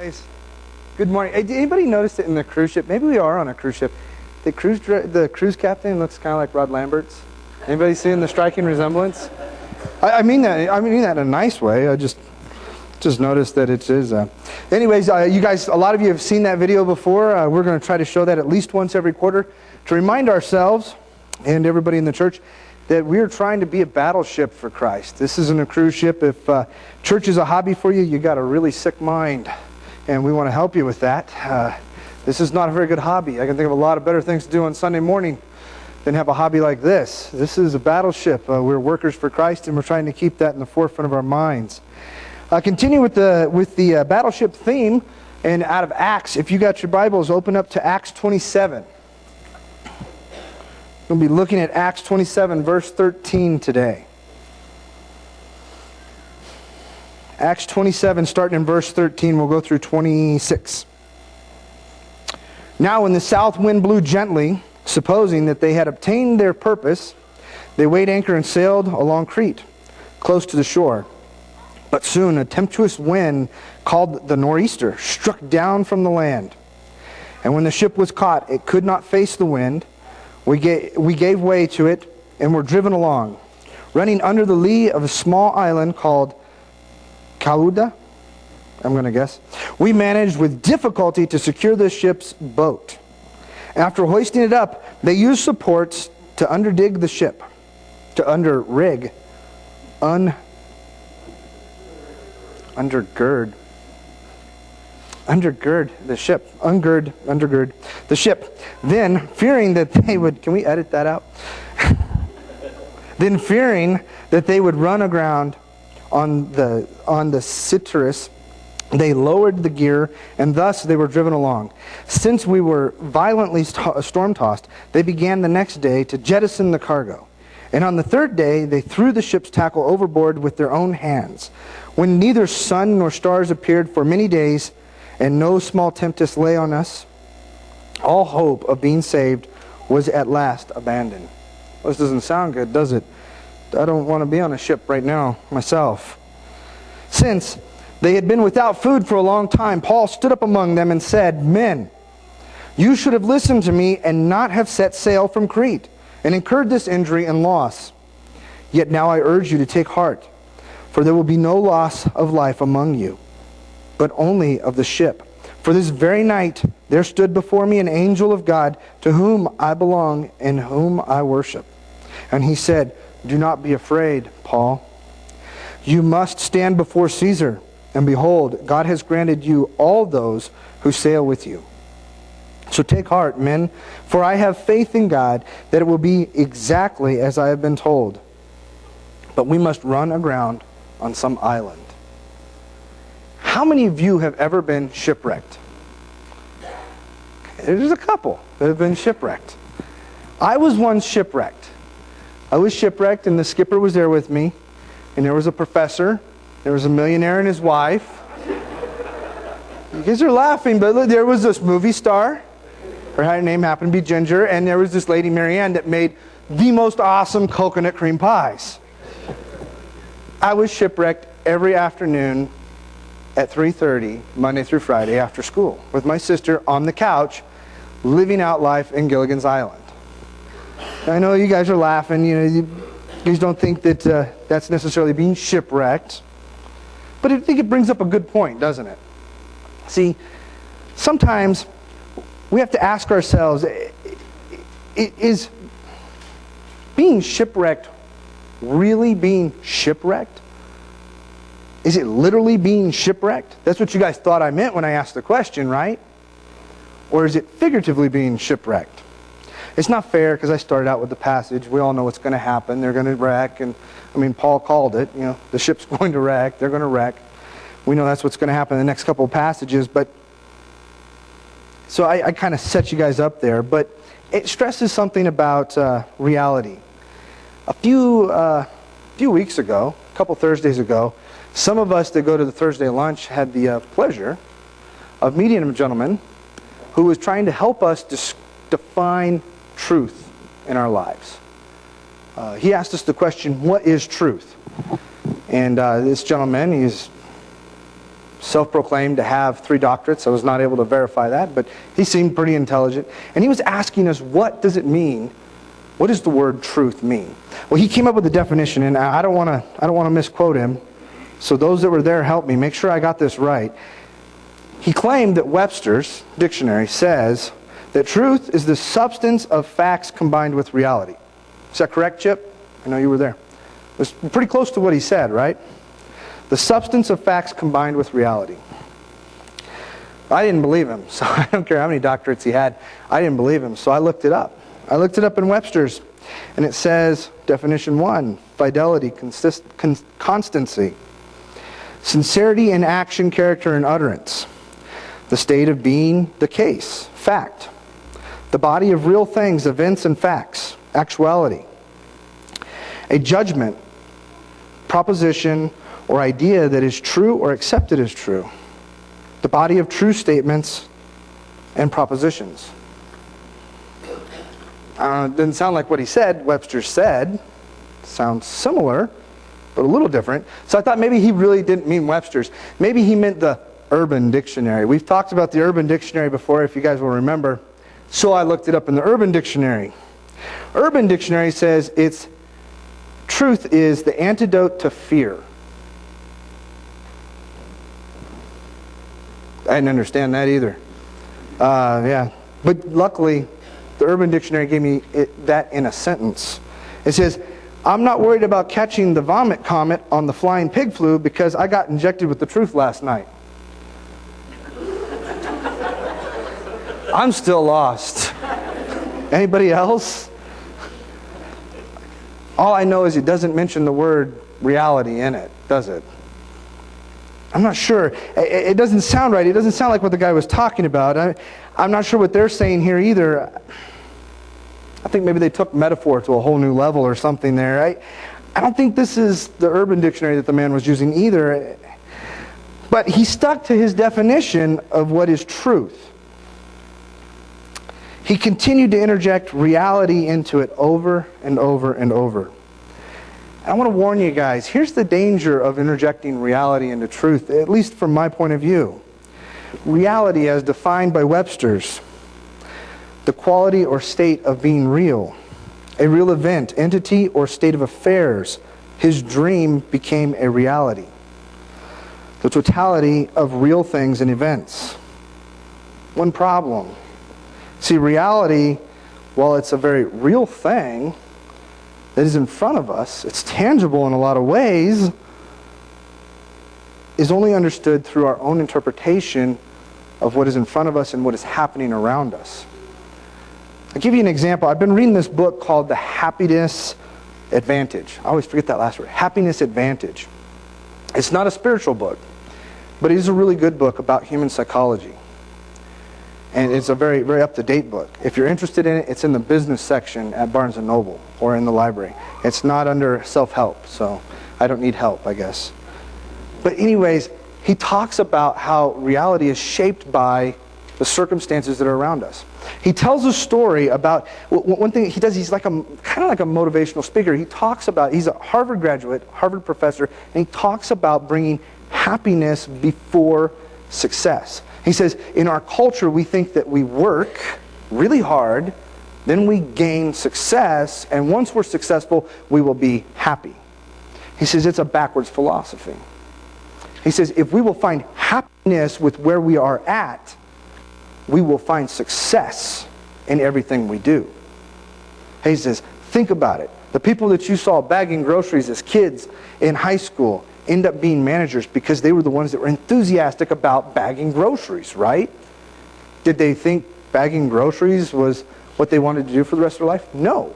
Anyways, good morning. Hey, did anybody notice that in the cruise ship? Maybe we are on a cruise ship. The cruise captain looks kind of like Rod Lambert's. Anybody seeing the striking resemblance? I mean that in a nice way. I just noticed that it is. Anyways, you guys, a lot of you have seen that video before. We're going to try to show that at least once every quarter to remind ourselves and everybody in the church that we're trying to be a battleship for Christ. This isn't a cruise ship. If church is a hobby for you, you got a really sick mind, and we want to help you with that. This is not a very good hobby. I can think of a lot of better things to do on Sunday morning than have a hobby like this. This is a battleship. We're workers for Christ, and we're trying to keep that in the forefront of our minds. Continue with the battleship theme, and out of Acts. If you got your Bibles, open up to Acts 27. We'll be looking at Acts 27, verse 13 today. Acts 27, starting in verse 13, we'll go through 26. Now when the south wind blew gently, supposing that they had obtained their purpose, they weighed anchor and sailed along Crete, close to the shore. But soon a tempestuous wind called the nor'easter struck down from the land. And when the ship was caught, it could not face the wind. We gave way to it and were driven along, running under the lee of a small island called Cauda, I'm going to guess. We managed with difficulty to secure the ship's boat. After hoisting it up, they used supports to underdig the ship, to undergird the ship. Then, fearing that they would, can we edit that out? Then, fearing that they would run aground on the Citrus, they lowered the gear, and thus they were driven along. Since we were violently storm-tossed, they began the next day to jettison the cargo. And on the third day, they threw the ship's tackle overboard with their own hands. When neither sun nor stars appeared for many days, and no small tempest lay on us, all hope of being saved was at last abandoned. Well, this doesn't sound good, does it? I don't want to be on a ship right now myself. Since they had been without food for a long time, Paul stood up among them and said, "Men, you should have listened to me and not have set sail from Crete, and incurred this injury and loss. Yet now I urge you to take heart, for there will be no loss of life among you, but only of the ship. For this very night there stood before me an angel of God, to whom I belong and whom I worship. And he said, 'Do not be afraid, Paul. You must stand before Caesar, and behold, God has granted you all those who sail with you. So take heart, men, for I have faith in God that it will be exactly as I have been told. But we must run aground on some island.'" How many of you have ever been shipwrecked? There's a couple that have been shipwrecked. I was once shipwrecked. I was shipwrecked, and the skipper was there with me, and there was a professor, there was a millionaire and his wife. You guys are laughing, but look, there was this movie star, her name happened to be Ginger, and there was this lady, Marianne, that made the most awesome coconut cream pies. I was shipwrecked every afternoon at 3:30, Monday through Friday after school, with my sister on the couch, living out life in Gilligan's Island. I know you guys are laughing. You guys don't think that that's necessarily being shipwrecked. But I think it brings up a good point, doesn't it? See, sometimes we have to ask ourselves, is being shipwrecked really being shipwrecked? Is it literally being shipwrecked? That's what you guys thought I meant when I asked the question, right? Or is it figuratively being shipwrecked? It's not fair, because I started out with the passage. We all know what's going to happen. They're going to wreck. And Paul called it. The ship's going to wreck. They're going to wreck. We know that's what's going to happen in the next couple of passages. But so I kind of set you guys up there. But it stresses something about reality. A few weeks ago, a couple Thursdays ago, some of us that go to the Thursday lunch had the pleasure of meeting a gentleman who was trying to help us define truth in our lives. He asked us the question, what is truth? And this gentleman, he's self-proclaimed to have 3 doctorates. I was not able to verify that, but he seemed pretty intelligent. And he was asking us, what does it mean? What does the word truth mean? Well, he came up with a definition, and I don't want to misquote him. So those that were there, help me. Make sure I got this right. He claimed that Webster's dictionary says that truth is the substance of facts combined with reality. Is that correct, Chip? I know you were there. It was pretty close to what he said, right? The substance of facts combined with reality. I didn't believe him, so I don't care how many doctorates he had. I didn't believe him, so I looked it up. I looked it up in Webster's, and it says, definition 1, fidelity, constancy, sincerity in action, character, and utterance, the state of being, the case, fact, the body of real things, events and facts, actuality, a judgment, proposition, or idea that is true or accepted as true, the body of true statements and propositions. It didn't sound like what he said, Webster said. Sounds similar, but a little different. So I thought maybe he really didn't mean Webster's. Maybe he meant the Urban Dictionary. We've talked about the Urban Dictionary before, if you guys will remember. So I looked it up in the Urban Dictionary. Urban Dictionary says truth is the antidote to fear. I didn't understand that either. Yeah, but luckily, the Urban Dictionary gave me that in a sentence. It says, I'm not worried about catching the vomit comet on the flying pig flu because I got injected with the truth last night. I'm still lost. Anybody else? All I know is it doesn't mention the word reality in it, does it? I'm not sure. It doesn't sound right. It doesn't sound like what the guy was talking about. I'm not sure what they're saying here either. I think maybe they took metaphor to a whole new level or something there. I don't think this is the Urban Dictionary that the man was using either. But he stuck to his definition of what is truth. He continued to interject reality into it over and over and over. I want to warn you guys, here's the danger of interjecting reality into truth, at least from my point of view. Reality, as defined by Webster's, the quality or state of being real, a real event, entity, or state of affairs. His dream became a reality. The totality of real things and events. One problem. See, reality, while it's a very real thing that is in front of us, it's tangible in a lot of ways, is only understood through our own interpretation of what is in front of us and what is happening around us. I'll give you an example. I've been reading this book called The Happiness Advantage. I always forget that last word. Happiness Advantage. It's not a spiritual book, but it is a really good book about human psychology. And it's a very, very up-to-date book. If you're interested in it, it's in the business section at Barnes & Noble or in the library. It's not under self-help, so I don't need help, I guess. But anyways, he talks about how reality is shaped by the circumstances that are around us. He tells a story about, one thing he does, he's like kind of like a motivational speaker. He talks about, he's a Harvard graduate, Harvard professor, and he talks about bringing happiness before success. He says, in our culture, we think that we work really hard, then we gain success, and once we're successful, we will be happy. He says it's a backwards philosophy. He says if we will find happiness with where we are at, we will find success in everything we do. He says, think about it. The people that you saw bagging groceries as kids in high school end up being managers because they were the ones that were enthusiastic about bagging groceries, right? Did they think bagging groceries was what they wanted to do for the rest of their life? No.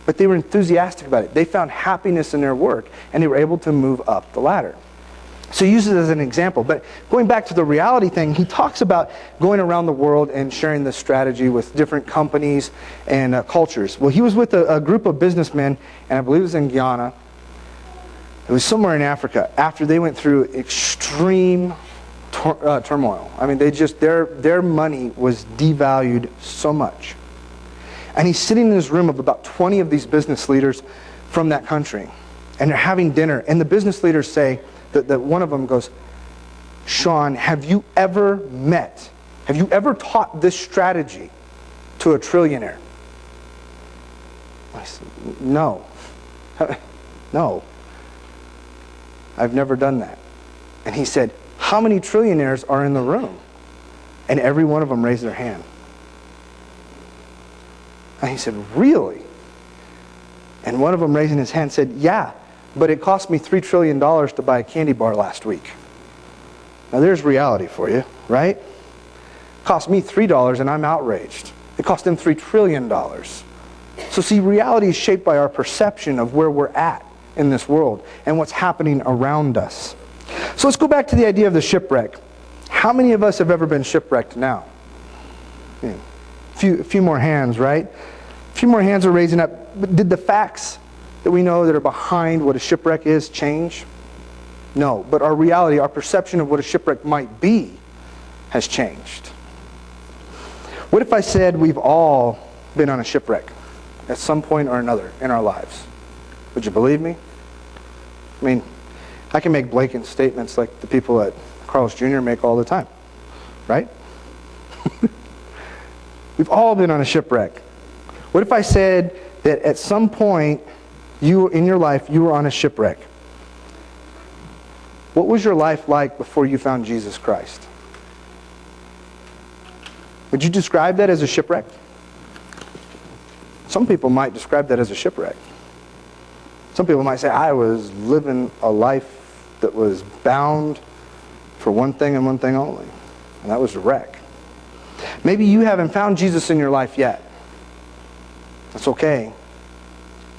But they were enthusiastic about it. They found happiness in their work, and they were able to move up the ladder. So he uses it as an example. But going back to the reality thing, he talks about going around the world and sharing this strategy with different companies and cultures. Well, he was with a group of businessmen, and I believe it was in Guyana. It was somewhere in Africa, after they went through extreme turmoil. I mean, their money was devalued so much. And he's sitting in this room of about 20 of these business leaders from that country. And they're having dinner. And the business leaders say, that one of them goes, Sean, have you ever taught this strategy to a trillionaire? I said, no. No. I've never done that. And he said, how many trillionaires are in the room? And every one of them raised their hand. And he said, really? And one of them raising his hand said, yeah, but it cost me $3 trillion to buy a candy bar last week. Now there's reality for you, right? It cost me $3 and I'm outraged. It cost them $3 trillion. So see, reality is shaped by our perception of where we're at in this world and what's happening around us. So let's go back to the idea of the shipwreck. How many of us have ever been shipwrecked now? A few more hands, right? A few more hands are raising up. But did the facts that we know that are behind what a shipwreck is change? No, but our reality, our perception of what a shipwreck might be has changed. What if I said we've all been on a shipwreck at some point or another in our lives? Would you believe me? I mean, I can make blatant statements like the people at Carl's Jr. make all the time, right? We've all been on a shipwreck. What if I said that at some point in your life you were on a shipwreck? What was your life like before you found Jesus Christ? Would you describe that as a shipwreck? Some people might describe that as a shipwreck. Some people might say, I was living a life that was bound for one thing and one thing only, and that was a wreck. Maybe you haven't found Jesus in your life yet. That's okay.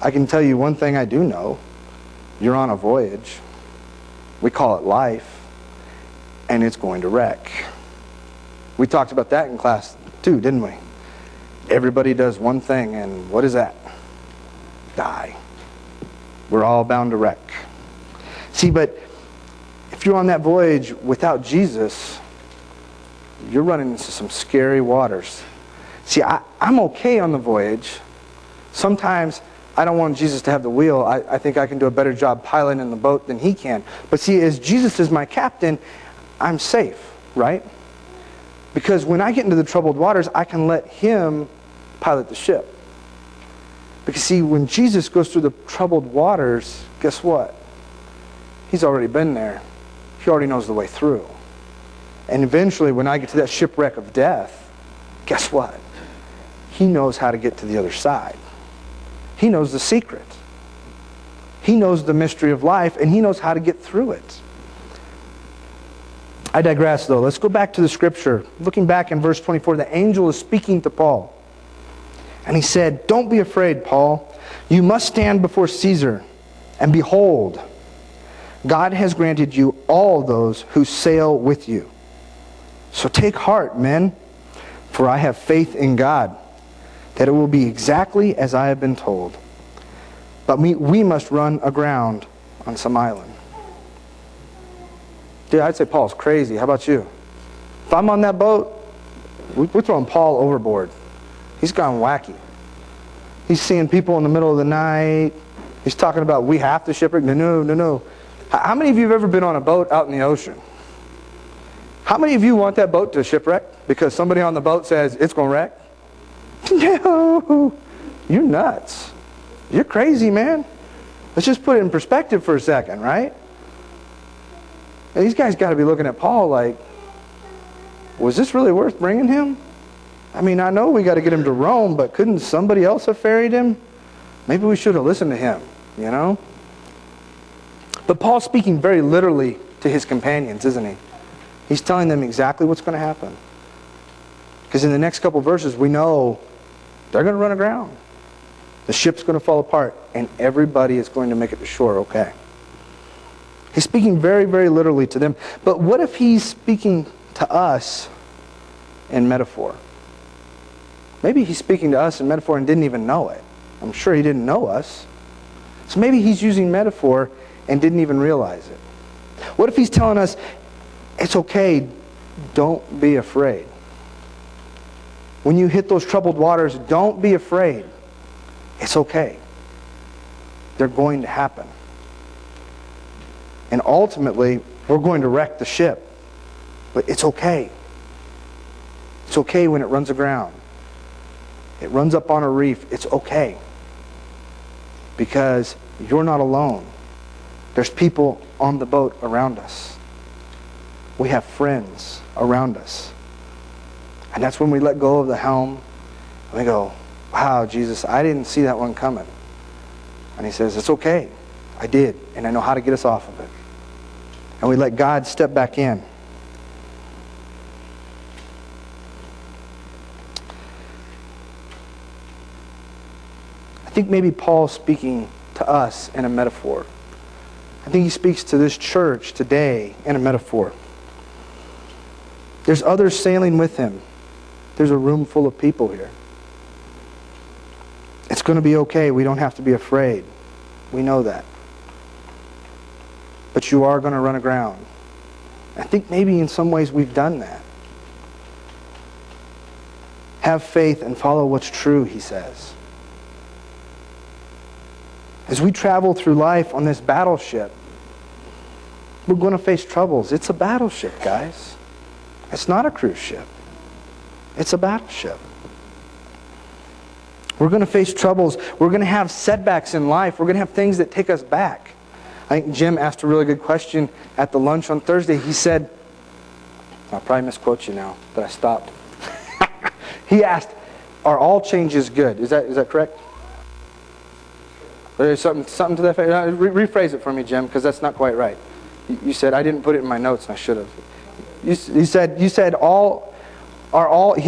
I can tell you one thing I do know. You're on a voyage. We call it life, and it's going to wreck. We talked about that in class too, didn't we? Everybody does one thing, and what is that? Die. We're all bound to wreck. See, but if you're on that voyage without Jesus, you're running into some scary waters. See, I'm okay on the voyage. Sometimes I don't want Jesus to have the wheel. I think I can do a better job piloting the boat than he can. But see, as Jesus is my captain, I'm safe, right? Because when I get into the troubled waters, I can let him pilot the ship. Because see, when Jesus goes through the troubled waters, guess what? He's already been there. He already knows the way through. And eventually, when I get to that shipwreck of death, guess what? He knows how to get to the other side. He knows the secret. He knows the mystery of life, and he knows how to get through it. I digress, though. Let's go back to the scripture. Looking back in verse 24, the angel is speaking to Paul. And he said, don't be afraid, Paul. You must stand before Caesar. And behold, God has granted you all those who sail with you. So take heart, men, for I have faith in God, that it will be exactly as I have been told. But we must run aground on some island. Dude, I'd say Paul's crazy. How about you? If I'm on that boat, we're throwing Paul overboard. He's gone wacky. He's seeing people in the middle of the night. He's talking about we have to shipwreck. No. How many of you have ever been on a boat out in the ocean? How many of you want that boat to shipwreck because somebody on the boat says it's going to wreck? No. You're nuts. You're crazy, man. Let's just put it in perspective for a second, right? And these guys got to be looking at Paul like, was this really worth bringing him? I mean, I know we got to get him to Rome, but couldn't somebody else have ferried him? Maybe we should have listened to him, you know? But Paul's speaking very literally to his companions, isn't he? He's telling them exactly what's going to happen. Because in the next couple verses, we know they're going to run aground. The ship's going to fall apart, and everybody is going to make it to shore okay. He's speaking very, very literally to them. But what if he's speaking to us in metaphor? Maybe he's speaking to us in metaphor and didn't even know it. I'm sure he didn't know us. So maybe he's using metaphor and didn't even realize it. What if he's telling us, it's okay, don't be afraid. When you hit those troubled waters, don't be afraid. It's okay. They're going to happen. And ultimately, we're going to wreck the ship. But it's okay. It's okay when it runs aground. It runs up on a reef. It's okay. Because you're not alone. There's people on the boat around us. We have friends around us. And that's when we let go of the helm. And we go, wow, Jesus, I didn't see that one coming. And he says, it's okay. I did. And I know how to get us off of it. And we let God step back in. I think maybe Paul's speaking to us in a metaphor. I think he speaks to this church today in a metaphor. There's others sailing with him. There's a room full of people here. It's going to be okay. We don't have to be afraid. We know that. But you are going to run aground. I think maybe in some ways we've done that. Have faith and follow what's true, he says. As we travel through life on this battleship, we're going to face troubles. It's a battleship, guys. It's not a cruise ship. It's a battleship. We're going to face troubles. We're going to have setbacks in life. We're going to have things that take us back. I think Jim asked a really good question at the lunch on Thursday. He said, I'll probably misquote you now, but I stopped. He asked, are all changes good? Is that correct? There's something to that effect. Rephrase it for me, Jim, because that's not quite right. You said, I didn't put it in my notes, and I should have. You said he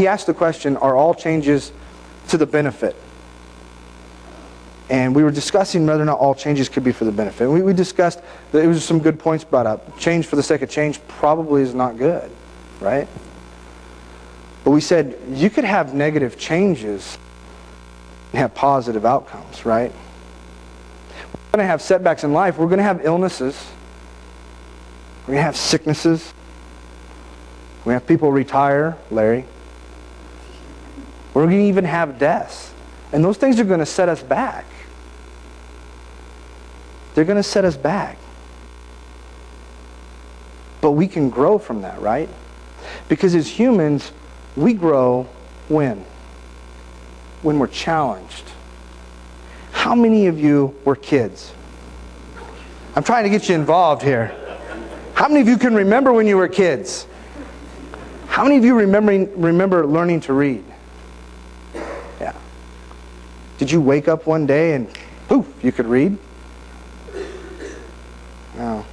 asked the question, are all changes to the benefit? And we were discussing whether or not all changes could be for the benefit. We discussed that it was some good points brought up. Change for the sake of change probably is not good, right? But we said you could have negative changes and have positive outcomes, right? We're going to have setbacks in life. We're going to have illnesses. We're going to have sicknesses. We're going to have people retire, Larry. We're going to even have deaths. And those things are going to set us back. They're going to set us back. But we can grow from that, right? Because as humans, we grow when? When we're challenged. How many of you were kids? I'm trying to get you involved here. How many of you can remember when you were kids? How many of you remember learning to read? Yeah. Did you wake up one day and poof, you could read? No.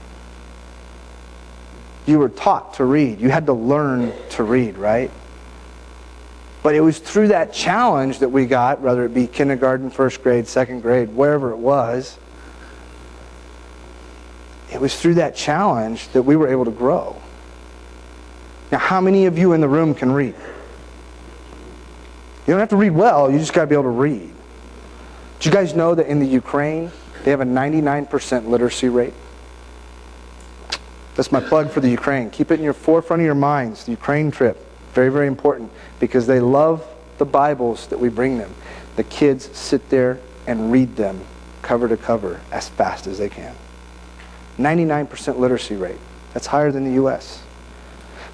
You were taught to read. You had to learn to read, right? But it was through that challenge that we got, whether it be kindergarten, first grade, second grade, wherever it was, it was through that challenge that we were able to grow. Now, how many of you in the room can read? You don't have to read well, you just got to be able to read. Did you guys know that in the Ukraine, they have a 99% literacy rate? That's my plug for the Ukraine. Keep it in your forefront of your minds. The Ukraine trip. Very, very important. Because they love the Bibles that we bring them. The kids sit there and read them cover to cover as fast as they can. 99% literacy rate. That's higher than the U.S.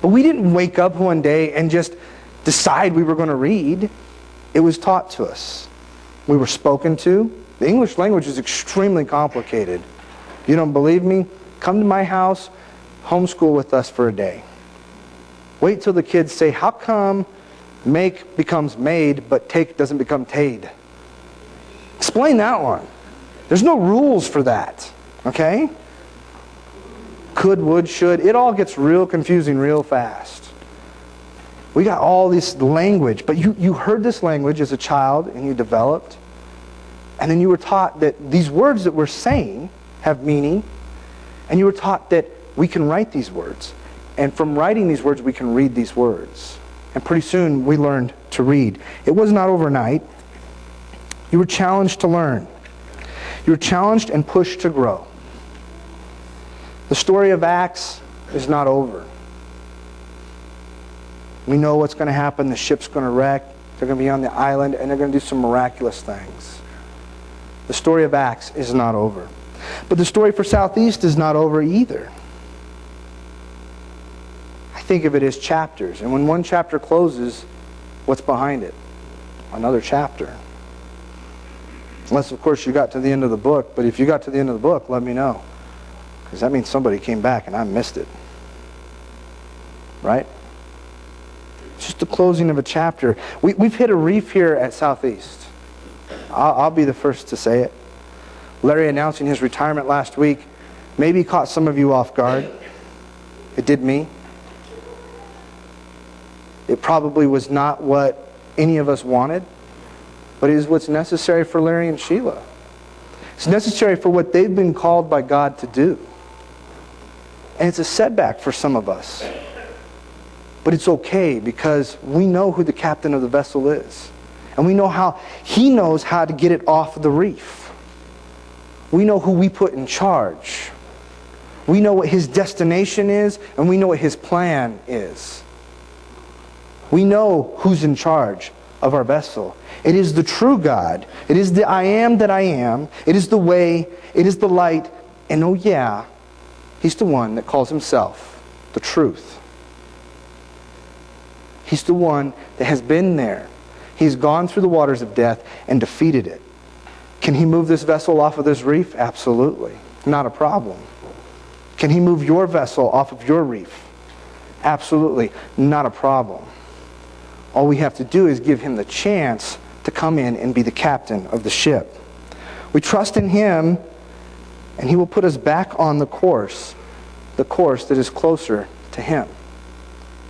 But we didn't wake up one day and just decide we were going to read. It was taught to us. We were spoken to. The English language is extremely complicated. If you don't believe me, come to my house, homeschool with us for a day. Wait till the kids say, how come make becomes made, but take doesn't become tade? Explain that one. There's no rules for that, okay? Could, would, should. It all gets real confusing real fast. We got all this language, but you heard this language as a child and you developed, and then you were taught that these words that we're saying have meaning, and you were taught that we can write these words. And from writing these words, we can read these words. And pretty soon, we learned to read. It was not overnight. You were challenged to learn. You were challenged and pushed to grow. The story of Acts is not over. We know what's going to happen. The ship's going to wreck. They're going to be on the island, and they're going to do some miraculous things. The story of Acts is not over. But the story for Southeast is not over either. I think of it as chapters. And when one chapter closes, what's behind it? Another chapter. Unless, of course, you got to the end of the book. But if you got to the end of the book, let me know. Because that means somebody came back and I missed it. Right? It's just the closing of a chapter. We've hit a reef here at Southeast. I'll be the first to say it. Larry announcing his retirement last week maybe caught some of you off guard. It did me. It probably was not what any of us wanted, but it is what's necessary for Larry and Sheila. It's necessary for what they've been called by God to do. And it's a setback for some of us. But it's okay because we know who the captain of the vessel is. And we know how he knows how to get it off the reef. We know who we put in charge. We know what his destination is, and we know what his plan is. We know who's in charge of our vessel. It is the true God. It is the I am that I am. It is the way. It is the light. And oh yeah, he's the one that calls himself the truth. He's the one that has been there. He's gone through the waters of death and defeated it. Can he move this vessel off of this reef? Absolutely. Not a problem. Can he move your vessel off of your reef? Absolutely. Not a problem. All we have to do is give him the chance to come in and be the captain of the ship. We trust in him, and he will put us back on the course that is closer to him.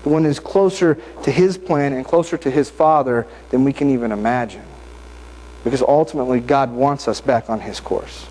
The one that is closer to his plan and closer to his Father than we can even imagine. Because ultimately, God wants us back on his course.